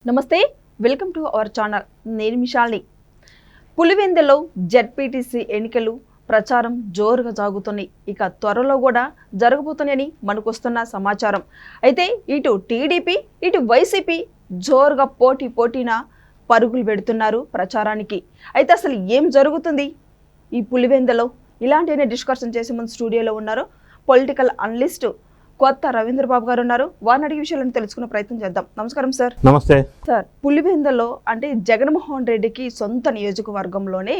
నమస్తే, welcome to our channel. నేను మిషాల్ని. పులివెందులో ZPTC ఎన్నికలు ప్రచారం జోరుగా సాగుతున్నాయి. ఇక త్వరలో కూడా జరగబోతున్నాయని మనకు వస్తున్న సమాచారం. అయితే ఇటు టీడీపీ ఇటు వైసీపీ జోరుగా పోటీన పరుగులు పెడుతున్నారు ప్రచారానికి. అయితే అసలు ఏం జరుగుతుంది ఈ పులివెందులో? ఇలాంటినే డిస్కషన్ చేసే ముందు స్టూడియోలో ఉన్నారు పొలిటికల్ అనలిస్ట్ కొత్త రవీంద్రబాబు గారు ఉన్నారు. వారిని అడిగే విషయాలను తెలుసుకునే ప్రయత్నం చేద్దాం. నమస్కారం సార్. నమస్తే సార్. పులివెందులో అంటే జగన్మోహన్ రెడ్డికి సొంత నియోజకవర్గంలోనే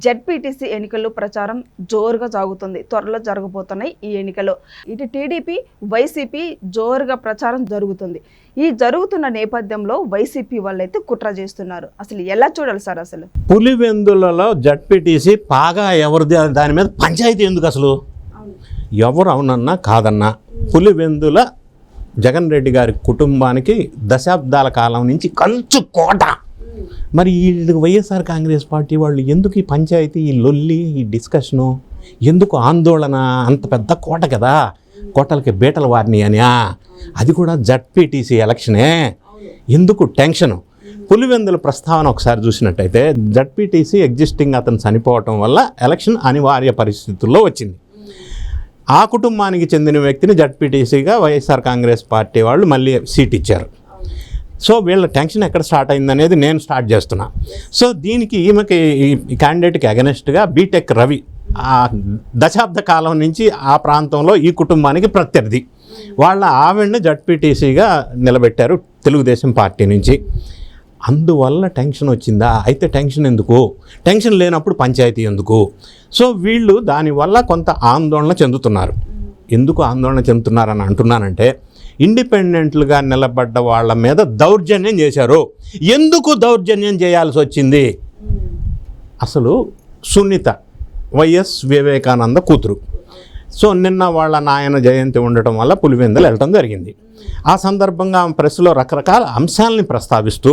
జెడ్పీటీసీ ఎన్నికలు ప్రచారం జోరుగా సాగుతుంది. త్వరలో జరగబోతున్నాయి ఈ ఎన్నికలు. ఇటు టీడీపీ వైసీపీ జోరుగా ప్రచారం జరుగుతుంది. ఈ జరుగుతున్న నేపథ్యంలో వైసీపీ వాళ్ళైతే కుట్ర చేస్తున్నారు. అసలు ఎలా చూడాలి సార్? అసలు పులివెందులలో జెడ్పీటీసీ బాగా ఎవరిది దాని మీద పంచాయతీ ఎందుకు? అసలు ఎవరు అవునన్నా కాదన్నా పులివెందుల జగన్ రెడ్డి గారి కుటుంబానికి దశాబ్దాల కాలం నుంచి కంచు కోట. మరి వీళ్ళు వైఎస్ఆర్ కాంగ్రెస్ పార్టీ వాళ్ళు ఎందుకు ఈ పంచాయతీ, ఈ లొల్లి, ఈ డిస్కషను, ఎందుకు ఆందోళన? అంత పెద్ద కోట కదా, కోటలకి బీటలు వారిని అని. అది కూడా జెడ్పీటీసీ ఎలక్షనే, ఎందుకు టెన్షను? పులివెందుల ప్రస్తావన ఒకసారి చూసినట్టయితే జెడ్పీటీసీ ఎగ్జిస్టింగ్ అతను చనిపోవటం వల్ల ఎలక్షన్ అనివార్య పరిస్థితుల్లో వచ్చింది. ఆ కుటుంబానికి చెందిన వ్యక్తిని జెడ్పీటీసీగా వైఎస్ఆర్ కాంగ్రెస్ పార్టీ వాళ్ళు మళ్ళీ సీట్ ఇచ్చారు. సో వీళ్ళ టెన్షన్ ఎక్కడ స్టార్ట్ అయిందనేది నేను స్టార్ట్ చేస్తున్నా. సో దీనికి ఈమెకి ఈ క్యాండిడేట్కి అగెనెస్ట్గా బీటెక్ రవి ఆ దశాబ్ద కాలం నుంచి ఆ ప్రాంతంలో ఈ కుటుంబానికి ప్రత్యర్థి. వాళ్ళ ఆవిడని జెడ్పీటీసీగా నిలబెట్టారు తెలుగుదేశం పార్టీ నుంచి. అందువల్ల టెన్షన్ వచ్చిందా? అయితే టెన్షన్ ఎందుకు? టెన్షన్ లేనప్పుడు పంచాయతీ ఎందుకు? సో వీళ్ళు దానివల్ల కొంత ఆందోళన చెందుతున్నారు. ఎందుకు ఆందోళన చెందుతున్నారని అంటున్నానంటే, ఇండిపెండెంట్లుగా నిలబడ్డ వాళ్ళ మీద దౌర్జన్యం చేశారు. ఎందుకు దౌర్జన్యం చేయాల్సి వచ్చింది? అసలు సునీత వైఎస్ వివేకానంద కూతురు. సో నిన్న వాళ్ళ నాయన జయంతి ఉండటం వల్ల పులివెందులు వెళ్ళటం జరిగింది. ఆ సందర్భంగా ఆమె ప్రెస్లో రకరకాల అంశాలని ప్రస్తావిస్తూ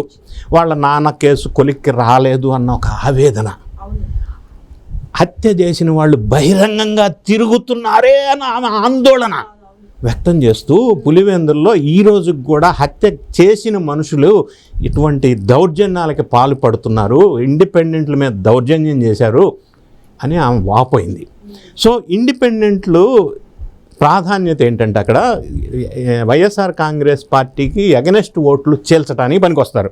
వాళ్ళ నాన్న కేసు కొలిక్కి రాలేదు అన్న ఒక ఆవేదన, హత్య చేసిన వాళ్ళు బహిరంగంగా తిరుగుతున్నారే అని ఆమె ఆందోళన వ్యక్తం చేస్తూ పులివెందుల్లో ఈ రోజుకి కూడా హత్య చేసిన మనుషులు ఇటువంటి దౌర్జన్యాలకి పాల్పడుతున్నారు, ఇండిపెండెంట్ల మీద దౌర్జన్యం చేశారు అని ఆమె వాపోయింది. సో ఇండిపెండెంట్లు ప్రాధాన్యత ఏంటంటే అక్కడ వైఎస్ఆర్ కాంగ్రెస్ పార్టీకి అగెనెస్ట్ ఓట్లు చేల్చడానికి పనికొస్తారు.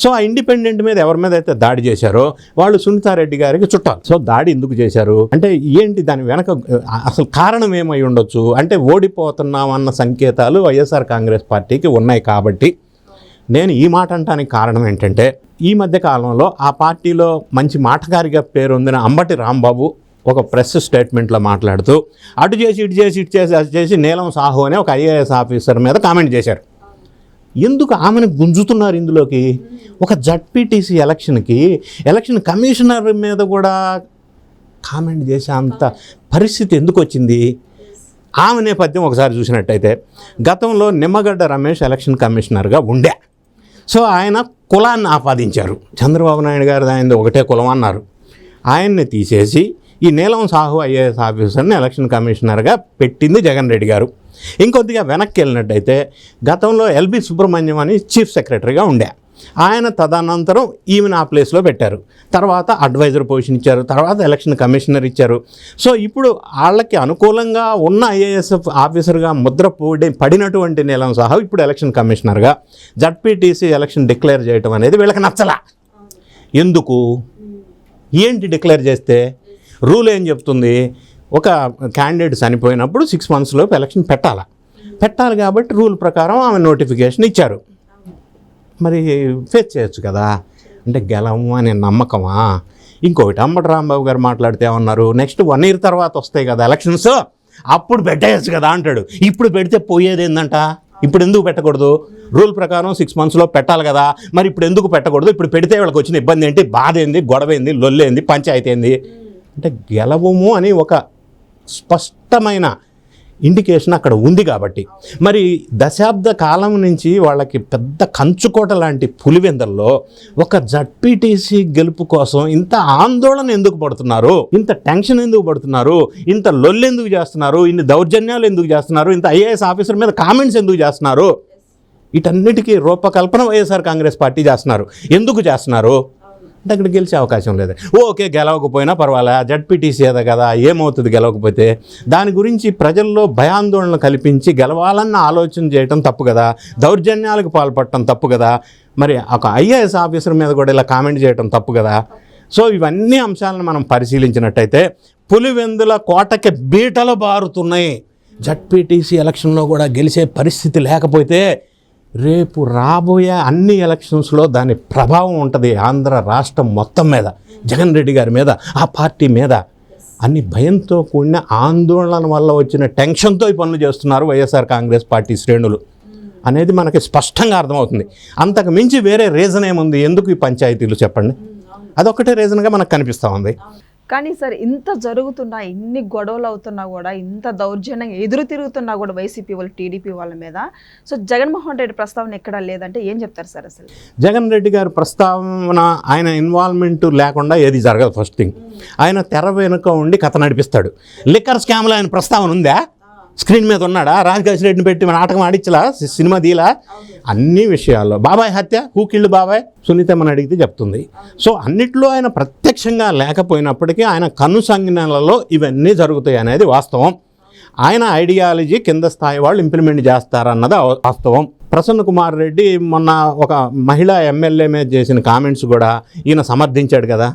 సో ఆ ఇండిపెండెంట్ మీద ఎవరి మీద అయితే దాడి చేశారో వాళ్ళు సునీతారెడ్డి గారికి చుట్టాలు. సో దాడి ఎందుకు చేశారు అంటే ఏంటి, దాని వెనక అసలు కారణం ఏమై ఉండొచ్చు అంటే ఓడిపోతున్నామన్న సంకేతాలు వైఎస్ఆర్ కాంగ్రెస్ పార్టీకి ఉన్నాయి. కాబట్టి నేను ఈ మాట అంటానికి కారణం ఏంటంటే, ఈ మధ్య కాలంలో ఆ పార్టీలో మంచి మాటగారిగా పేరొందిన అంబటి రాంబాబు ఒక ప్రెస్ స్టేట్మెంట్లో మాట్లాడుతూ అటు చేసి ఇటు చేసి అది చేసి నీలం సాహు అనే ఒక ఐఏఎస్ ఆఫీసర్ మీద కామెంట్ చేశారు. ఎందుకు ఆమెను గుంజుతున్నారు ఇందులోకి? ఒక జెడ్పీటీసీ ఎలక్షన్ కమిషనర్ మీద కూడా కామెంట్ చేసే అంత పరిస్థితి ఎందుకు వచ్చింది? ఆమె నేపథ్యం ఒకసారి చూసినట్టయితే, గతంలో నిమ్మగడ్డ రమేష్ ఎలక్షన్ కమిషనర్గా ఉండే. సో ఆయన కులాన్ని ఆపాదించారు. చంద్రబాబు నాయుడు గారు ఆయనది ఒకటే కులం అన్నారు. ఆయన్ని తీసేసి ఈ నీలం సాహు ఐఏఎస్ ఆఫీసర్ని ఎలక్షన్ కమిషనర్గా పెట్టింది జగన్ రెడ్డి గారు. ఇంకొద్దిగా వెనక్కి వెళ్ళినట్టయితే గతంలో ఎల్బి సుబ్రహ్మణ్యం అని చీఫ్ సెక్రటరీగా ఉండే. ఆయన తదనంతరం ఈమెను ఆ ప్లేస్లో పెట్టారు. తర్వాత అడ్వైజర్ పొజిషన్ ఇచ్చారు, తర్వాత ఎలక్షన్ కమిషనర్ ఇచ్చారు. సో ఇప్పుడు వాళ్ళకి అనుకూలంగా ఉన్న ఐఏఎస్ ఆఫీసర్గా ముద్ర పడినటువంటి నీలం సాహు ఇప్పుడు ఎలక్షన్ కమిషనర్గా జెడ్పీటీసీ ఎలక్షన్ డిక్లేర్ చేయడం అనేది వీళ్ళకి నచ్చలా. ఎందుకు? ఏంటి డిక్లేర్ చేస్తే? రూల్ ఏం చెప్తుంది? ఒక క్యాండిడేట్ చనిపోయినప్పుడు 6 months లోపు ఎలక్షన్ పెట్టాలి కాబట్టి రూల్ ప్రకారం ఆమె నోటిఫికేషన్ ఇచ్చారు. మరి ఫేస్ చేయొచ్చు కదా, అంటే గెలము అనే నమ్మకమా? ఇంకొకటి అంబటి రాంబాబు గారు మాట్లాడితే ఏమన్నారు, నెక్స్ట్ 1 year తర్వాత వస్తాయి కదా ఎలక్షన్స్, అప్పుడు పెట్టేయచ్చు కదా అంటాడు. ఇప్పుడు పెడితే పోయేది ఏందంట? ఇప్పుడు ఎందుకు పెట్టకూడదు? రూల్ ప్రకారం 6 months పెట్టాలి కదా, మరి ఇప్పుడు ఎందుకు పెట్టకూడదు? ఇప్పుడు పెడితే వీళ్ళకి వచ్చిన ఇబ్బంది ఏంటి, బాధ ఏంది, గొడవ ఏంది, లొల్లేంది, పంచాయతీ ఏంది? అంటే గెలవము అని ఒక స్పష్టమైన ఇండికేషన్ అక్కడ ఉంది. కాబట్టి మరి దశాబ్ద కాలం నుంచి వాళ్ళకి పెద్ద కంచుకోట లాంటి పులివెందుల్లో ఒక జెడ్పీటీసీ గెలుపు కోసం ఇంత ఆందోళన ఎందుకు పడుతున్నారు? ఇంత టెన్షన్ ఎందుకు పడుతున్నారు? ఇంత లొల్లు ఎందుకు చేస్తున్నారు? ఇన్ని దౌర్జన్యాలు ఎందుకు చేస్తున్నారు? ఇంత ఐఏఎస్ ఆఫీసర్ మీద కామెంట్స్ ఎందుకు చేస్తున్నారు? వీటన్నిటికీ రూపకల్పన వైఎస్ఆర్ కాంగ్రెస్ పార్టీ చేస్తున్నారు. ఎందుకు చేస్తున్నారు అంటే అక్కడ గెలిచే అవకాశం లేదు. ఓకే, గెలవకపోయినా పర్వాలే, జడ్పీటీసీ ఏదా కదా, ఏమవుతుంది గెలవకపోతే. దాని గురించి ప్రజల్లో భయాందోళన కల్పించి గెలవాలన్న ఆలోచన చేయటం తప్పు కదా, దౌర్జన్యాలకు పాల్పడటం తప్పు కదా, మరి ఒక ఐఏఎస్ ఆఫీసర్ మీద కూడా ఇలా కామెంట్ చేయటం తప్పు కదా. సో ఇవన్నీ అంశాలను మనం పరిశీలించినట్టయితే పులివెందుల కోటకి బీటలు బారుతున్నాయి. జడ్పీటీసీ ఎలక్షన్లో కూడా గెలిచే పరిస్థితి లేకపోతే రేపు రాబోయే అన్ని ఎలక్షన్స్లో దాని ప్రభావం ఉంటుంది ఆంధ్ర రాష్ట్రం మొత్తం మీద, జగన్ రెడ్డి గారి మీద, ఆ పార్టీ మీద. అన్ని భయంతో కూడిన ఆందోళన వల్ల వచ్చిన టెన్షన్తో ఈ పనులు చేస్తున్నారు వైఎస్ఆర్ కాంగ్రెస్ పార్టీ శ్రేణులు అనేది మనకి స్పష్టంగా అర్థమవుతుంది. అంతకు మించి వేరే రీజన్ ఏముంది ఎందుకు ఈ పంచాయతీలు చెప్పండి? అదొక్కటే రీజన్గా మనకు కనిపిస్తూ ఉంది. కానీ సార్, ఇంత జరుగుతున్నా, ఇన్ని గొడవలు అవుతున్నా కూడా, ఇంత దౌర్జన్యంగా ఎదురు తిరుగుతున్నా కూడా వైసీపీ వాళ్ళు, టీడీపీ వాళ్ళ మీద, సో జగన్మోహన్ రెడ్డి ప్రస్తావన ఎక్కడా లేదంటే ఏం చెప్తారు సార్? అసలు జగన్ రెడ్డి గారి ప్రస్తావన, ఆయన ఇన్వాల్వ్మెంట్ లేకుండా ఏది జరగదు. ఫస్ట్ థింగ్, ఆయన తెర వెనుక ఉండి కథ నడిపిస్తాడు. లిక్కర్ స్కామ్లో ఆయన ప్రస్తావన ఉందా? స్క్రీన్ మీద ఉన్నాడా? రాజకేశ్ రెడ్డిని పెట్టి నాటకం ఆడించలా, సినిమా దీలా? అన్ని విషయాల్లో బాబాయ్ హత్య, హూకిళ్ళు బాబాయ్, సునీతమ్మని అడిగితే చెప్తుంది. సో అన్నిట్లో ఆయన ప్రత్యక్షంగా లేకపోయినప్పటికీ ఆయన కనుసంజ్ఞలలో ఇవన్నీ జరుగుతాయి అనేది వాస్తవం. ఆయన ఐడియాలజీ కింద స్థాయి వాళ్ళు ఇంప్లిమెంట్ చేస్తారన్నది వాస్తవం. ప్రసన్న కుమార్ రెడ్డి మొన్న ఒక మహిళా ఎమ్మెల్యే మీద చేసిన కామెంట్స్ కూడా ఈయన సమర్థించాడు కదా,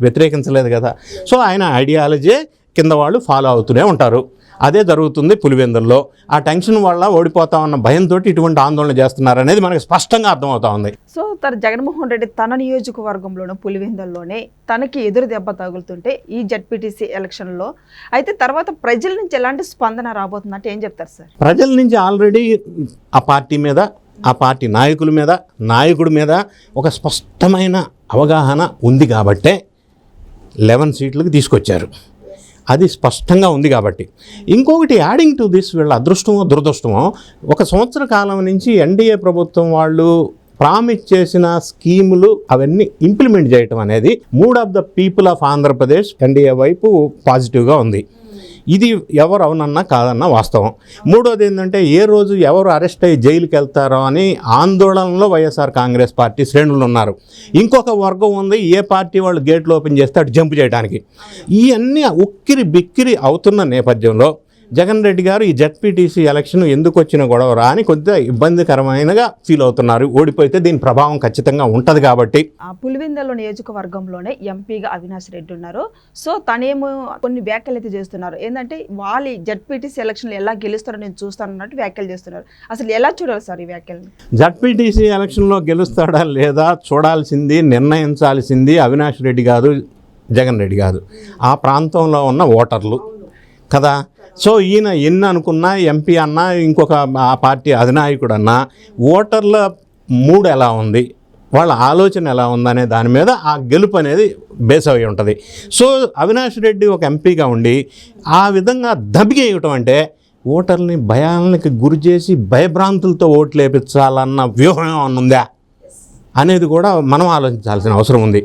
వ్యతిరేకించలేదు కదా. సో ఆయన ఐడియాలజీ కింద వాళ్ళు ఫాలో అవుతూనే ఉంటారు. అదే జరుగుతుంది పులివెందుల్లో. ఆ టెన్షన్ వల్ల ఓడిపోతామన్న భయంతో ఇటువంటి ఆందోళన చేస్తున్నారనేది మనకి స్పష్టంగా అర్థమవుతా ఉంది. సో జగన్మోహన్ రెడ్డి తన నియోజకవర్గంలోనూ పులివెందుల్లోనే తనకి ఎదురు దెబ్బ తగులుతుంటే ఈ జడ్పీటీసీ ఎలక్షన్లో అయితే తర్వాత ప్రజల నుంచి ఎలాంటి స్పందన రాబోతుందంటే ఏం చెప్తారు సార్? ప్రజల నుంచి ఆల్రెడీ ఆ పార్టీ మీద, ఆ పార్టీ నాయకుల మీద, నాయకుడి మీద ఒక స్పష్టమైన అవగాహన ఉంది కాబట్టే 11 సీట్లకు తీసుకొచ్చారు. అది స్పష్టంగా ఉంది కాబట్టి. ఇంకొకటి యాడింగ్ టు దిస్, వీళ్ళ అదృష్టమో దురదృష్టమో, 1 సంవత్సర కాలం నుంచి ఎన్డీఏ ప్రభుత్వం వాళ్ళు ప్రామిస్ చేసిన స్కీములు అవన్నీ ఇంప్లిమెంట్ చేయటం అనేది mood of the people of Andhra Pradesh NDA వైపు పాజిటివ్గా ఉంది. ఇది ఎవరు అవునన్నా కాదన్నా వాస్తవం. మూడోది ఏంటంటే, ఏ రోజు ఎవరు అరెస్ట్ అయ్యి జైలుకి వెళ్తారో అని ఆందోళనలో వైఎస్ఆర్ కాంగ్రెస్ పార్టీ శ్రేణులు ఉన్నారు. ఇంకొక వర్గం ఉంది, ఏ పార్టీ వాళ్ళు గేట్లు ఓపెన్ చేస్తే అటు జంప్ చేయడానికి. ఇవన్నీ ఉక్కిరి బిక్కిరి అవుతున్న నేపథ్యంలో జగన్ రెడ్డి గారు ఈ జడ్పీటీసీ ఎలక్షన్ ఎందుకు వచ్చిన గొడవరా అని కొద్దిగా ఇబ్బందికరమైనగా ఫీల్ అవుతున్నారు. ఓడిపోతే దీని ప్రభావం ఖచ్చితంగా ఉంటుంది కాబట్టి. పులివెందుల నియోజకవర్గంలోనే ఎంపీగా అవినాష్ రెడ్డి ఉన్నారు. సో తనేమో కొన్ని వ్యాఖ్యలు అయితే చేస్తున్నారు. ఏంటంటే వాళ్ళు జడ్పీటీసీ ఎలక్షన్లు ఎలా గెలుస్తారో నేను చూస్తానన్నట్టు వ్యాఖ్యలు చేస్తున్నారు. అసలు ఎలా చూడాలి సార్ ఈ వ్యాఖ్యలు? జడ్పీటీసీ ఎలక్షన్లో గెలుస్తాడా లేదా చూడాల్సింది, నిర్ణయించాల్సింది అవినాష్ రెడ్డి కాదు, జగన్ రెడ్డి కాదు, ఆ ప్రాంతంలో ఉన్న ఓటర్లు కదా. సో ఈయన ఎన్ని అనుకున్నా, ఎంపీ అన్నా, ఇంకొక ఆ పార్టీ అధినాయకుడు అన్నా, ఓటర్ల మూడ్ ఎలా ఉంది, వాళ్ళ ఆలోచన ఎలా ఉందనే దాని మీద ఆ గెలుపు అనేది బేస్ అయి ఉంటుంది. సో అవినాష్ రెడ్డి ఒక ఎంపీగా ఉండి ఆ విధంగా దెబ్బగేయటం అంటే ఓటర్ని భయానికి గురి చేసి భయభ్రాంతులతో ఓట్లు వేయించాలన్న వ్యూహం ఏమన్నా ఉందా అనేది కూడా మనం ఆలోచించాల్సిన అవసరం ఉంది.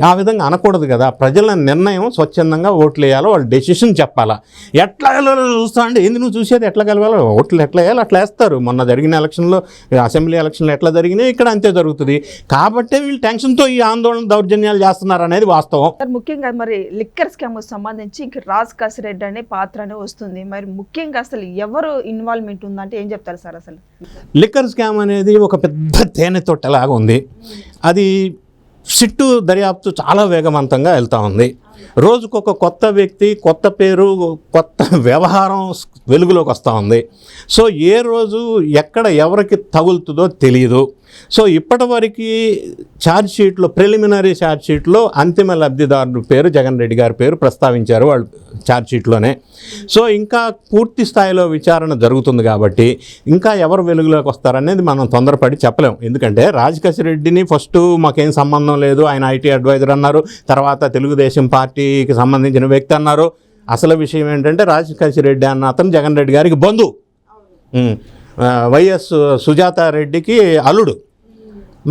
ఆ విధంగా అనకూడదు కదా. ప్రజల నిర్ణయం స్వచ్ఛందంగా ఓట్లు వేయాలో, వాళ్ళ డెసిషన్ చెప్పాలా. ఎట్లా వెళ్ళాలో చూస్తా అంటే, ఏంది నువ్వు చూసేది ఎట్లా గెలవాలో, ఓట్లు ఎట్లా వేయాలో అట్లా వేస్తారు. మొన్న జరిగిన ఎలక్షన్లో, అసెంబ్లీ ఎలక్షన్లో ఎట్లా జరిగినాయి ఇక్కడ అంతే జరుగుతుంది. కాబట్టి వీళ్ళు టెన్షన్తో ఈ ఆందోళన, దౌర్జన్యాలు చేస్తున్నారు అనేది వాస్తవం. ముఖ్యంగా మరి లిక్కర్ స్కామ్ సంబంధించి ఇంక రాజకేశ్ రెడ్డి అనే పాత్ర అనే వస్తుంది. మరి ముఖ్యంగా అసలు ఎవరు ఇన్వాల్వ్మెంట్ ఉందంటే ఏం చెప్తారు సార్? అసలు లిక్కర్ స్కామ్ అనేది ఒక పెద్ద తేనె తొట్టెలాగా ఉంది. అది సిట్టు దర్యాప్తు చాలా వేగవంతంగా వెళ్తూ ఉంది. రోజుకొక కొత్త వ్యక్తి, కొత్త పేరు, కొత్త వ్యవహారం వెలుగులోకి వస్తూ ఉంది. సో ఏ రోజు ఎక్కడ ఎవరికి తగులుతుందో తెలియదు. సో ఇప్పటివరకు ఛార్జ్షీట్లో, ప్రిలిమినరీ ఛార్జ్షీట్లో అంతిమ లబ్ధిదారుడు పేరు జగన్ రెడ్డి గారి పేరు ప్రస్తావించారు వాళ్ళు ఛార్జ్షీట్లోనే. సో ఇంకా పూర్తి స్థాయిలో విచారణ జరుగుతుంది కాబట్టి ఇంకా ఎవరు వెలుగులోకి వస్తారనేది మనం తొందరపడి చెప్పలేం. ఎందుకంటే రాజకేశ్ రెడ్డిని ఫస్ట్ మాకేం సంబంధం లేదు, ఆయన ఐటీ అడ్వైజర్ అన్నారు, తర్వాత తెలుగుదేశం పార్టీకి సంబంధించిన వ్యక్తి అన్నారు. అసలు విషయం ఏంటంటే రాజకేశ్ రెడ్డి అన్న అతను జగన్ రెడ్డి గారికి బంధువు, వైఎస్ సుజాత రెడ్డికి అల్లుడు.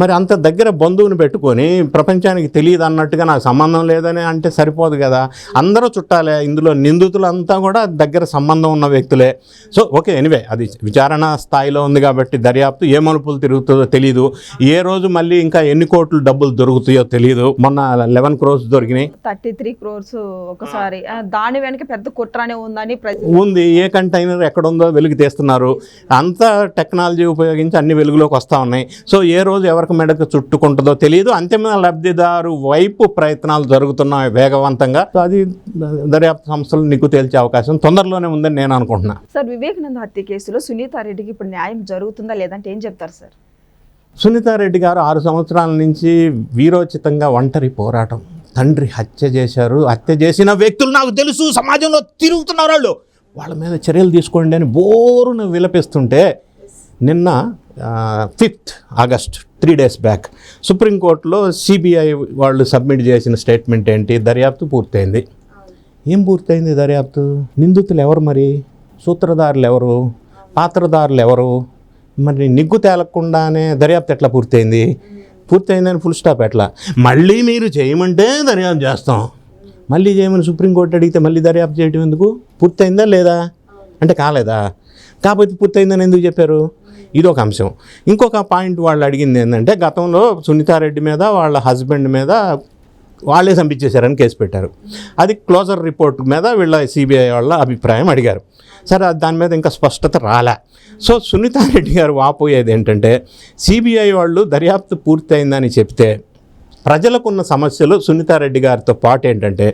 మరి అంత దగ్గర బంధువుని పెట్టుకొని ప్రపంచానికి తెలియదు అన్నట్టుగా నాకు సంబంధం లేదని అంటే సరిపోదు కదా. అందరూ చుట్టాలే, ఇందులో నిందితులంతా కూడా దగ్గర సంబంధం ఉన్న వ్యక్తులే. సో ఓకే, ఎనివే అది విచారణ స్థాయిలో ఉంది కాబట్టి దర్యాప్తు ఏ మలుపులు తిరుగుతుందో తెలియదు. ఏ రోజు మళ్ళీ ఇంకా ఎన్ని కోట్లు డబ్బులు దొరుకుతాయో తెలియదు. మొన్న 11 crores దొరికినాయి, 33 crores ఒకసారి. దాని వెనక పెద్ద కుట్రనే ఉందని ఉంది. ఏ కంటైనర్ ఎక్కడుందో వెలుగు తీస్తున్నారు. అంతా టెక్నాలజీ ఉపయోగించి అన్ని వెలుగులోకి వస్తూ ఉన్నాయి. సో ఏ రోజు ఎవరికి మెడకు చుట్టుకుంటుందో తెలియదు. అంతిమ లబ్ధిదారు వైపు ప్రయత్నాలు జరుగుతున్నాయి వేగవంతంగా. సో అది దర్యాప్తు సంస్థలు నిగ్గు తేల్చే అవకాశం తొందరలోనే ఉందని నేను అనుకుంటున్నా. సార్, వివేకానంద హత్య కేసులో సునీతారెడ్డికి ఇప్పుడు న్యాయం జరుగుతుందా లేదంటే ఏం చెప్తారు సార్? సునీతారెడ్డి గారు 6 సంవత్సరాల నుంచి వీరోచితంగా ఒంటరి పోరాటం. తండ్రి హత్య చేశారు, హత్య చేసిన వ్యక్తులు నాకు తెలుసు, సమాజంలో తిరుగుతున్నారు, వాళ్ళ మీద చర్యలు తీసుకోండి అని బోరును విలపిస్తుంటే నిన్న 5th August 3 days బ్యాక్ సుప్రీంకోర్టులో సిబిఐ వాళ్ళు సబ్మిట్ చేసిన స్టేట్మెంట్ ఏంటి? దర్యాప్తు పూర్తయింది. ఏం పూర్తయింది దర్యాప్తు? నిందితులు ఎవరు, మరి సూత్రధారులు ఎవరు, పాత్రధారులు ఎవరు? మరి నిగ్గు తేలకుండానే దర్యాప్తు ఎట్లా పూర్తయింది? పూర్తయిందని ఫుల్ స్టాప్ ఎట్లా? మళ్ళీ మీరు చేయమంటే దర్యాప్తు చేస్తాం, మళ్ళీ చేయమని సుప్రీంకోర్టు అడిగితే మళ్ళీ దర్యాప్తు చేయడం ఎందుకు? పూర్తయిందా లేదా అంటే కాలేదా? కాకపోతే పూర్తయిందని ఎందుకు చెప్పారు? ఇదొక అంశం. ఇంకొక పాయింట్ వాళ్ళు అడిగింది ఏంటంటే, గతంలో సునీతారెడ్డి మీద వాళ్ళ హస్బెండ్ మీద వాళ్ళే చంపించేశారని కేసు పెట్టారు. అది క్లోజర్ రిపోర్ట్ మీద వీళ్ళ సిబిఐ వాళ్ళ అభిప్రాయం అడిగారు. సరే, దాని మీద ఇంకా స్పష్టత రాలే. సో సునీతారెడ్డి గారు వాపోయేది ఏంటంటే, సిబిఐ వాళ్ళు దర్యాప్తు పూర్తయిందని చెప్తే ప్రజలకున్న సమస్యలు సునీతారెడ్డి గారితో పాటు ఏంటంటే,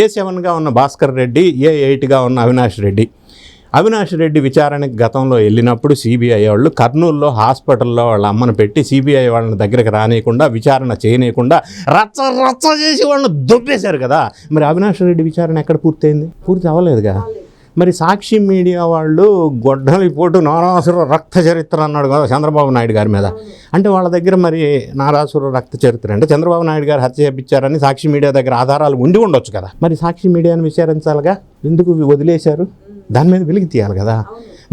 A7గా ఉన్న భాస్కర్ రెడ్డి, A8గా ఉన్న అవినాష్ రెడ్డి విచారణకు గతంలో వెళ్ళినప్పుడు సిబిఐ వాళ్ళు కర్నూలులో హాస్పిటల్లో వాళ్ళ అమ్మను పెట్టి సిబిఐ వాళ్ళని దగ్గరికి రానియకుండా, విచారణ చేయనీయకుండా రచ్చ చేసి వాళ్ళని దొబ్బేశారు కదా. మరి అవినాష్ రెడ్డి విచారణ ఎక్కడ పూర్తయింది? పూర్తి అవ్వలేదుగా. మరి సాక్షి మీడియా వాళ్ళు గొడ్డలి పోటు నారాసుర రక్త చరిత్ర అన్నాడు కదా చంద్రబాబు నాయుడు గారి మీద. అంటే వాళ్ళ దగ్గర మరి నారాసుర రక్త చరిత్ర అంటే చంద్రబాబు నాయుడు గారు హత్య చేయించారని సాక్షి మీడియా దగ్గర ఆధారాలు ఉండి ఉండొచ్చు కదా. మరి సాక్షి మీడియాను విచారించాలిగా, ఎందుకు వదిలేశారు? దాని మీద వెలికి తీయాలి కదా.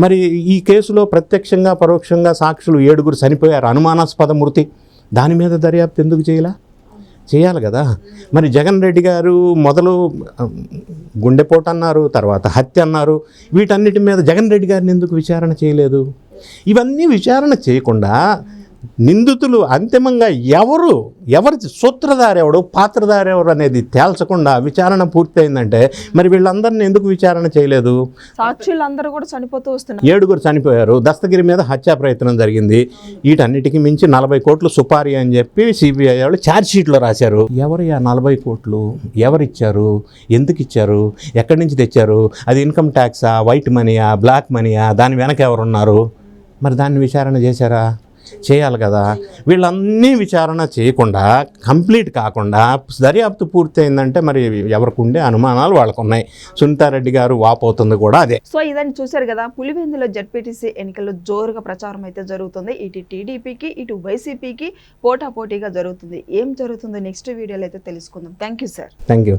మరి ఈ కేసులో ప్రత్యక్షంగా పరోక్షంగా సాక్షులు 7 చనిపోయారు, అనుమానాస్పద మృతి. దాని మీద దర్యాప్తు ఎందుకు చేయాలి కదా. మరి జగన్ రెడ్డి గారు మొదలు గుండెపోటు అన్నారు, తర్వాత హత్య అన్నారు. వీటన్నిటి మీద జగన్ రెడ్డి గారిని ఎందుకు విచారణ చేయలేదు? ఇవన్నీ విచారణ చేయకుండా నిందితులు అంతిమంగా ఎవరి సూత్రధారు ఎవడు, పాత్రధారు ఎవరు అనేది తేల్చకుండా విచారణ పూర్తయిందంటే మరి వీళ్ళందరినీ ఎందుకు విచారణ చేయలేదు? సాక్షులందరూ కూడా చనిపోతూ వస్తున్నారు. 7 చనిపోయారు. దస్తగిరి మీద హత్యా ప్రయత్నం జరిగింది. వీటన్నిటికీ మించి 40 కోట్లు సుపారీ అని చెప్పి సిబిఐ వాళ్ళు ఛార్జ్షీట్లో రాశారు. ఎవరు ఆ 40 కోట్లు? ఎవరిచ్చారు? ఎందుకు ఇచ్చారు? ఎక్కడి నుంచి తెచ్చారు? అది ఇన్కమ్ ట్యాక్సా, వైట్ మనీయా, బ్లాక్ మనీయా? దాని వెనక ఎవరున్నారు? మరి దాన్ని విచారణ చేశారా? చేయాలి కదా. వీళ్ళన్నీ విచారణ చేయకుండా, కంప్లీట్ కాకుండా దర్యాప్తు పూర్తయిందంటే మరి ఎవరికి ఉండే అనుమానాలు వాళ్ళకు ఉన్నాయి. సునీతారెడ్డి గారు వాపోతుంది కూడా అదే. సో ఇదని చూశారు కదా, పులివెందులో జడ్పీటీసీ ఎన్నికల్లో జోరుగా ప్రచారం అయితే జరుగుతుంది. ఇటు టీడీపీకి ఇటు వైసీపీకి పోటాపోటీగా జరుగుతుంది. ఏం జరుగుతుందో నెక్స్ట్ వీడియోలో అయితే తెలుసుకుందాం. Thank you sir. Thank you.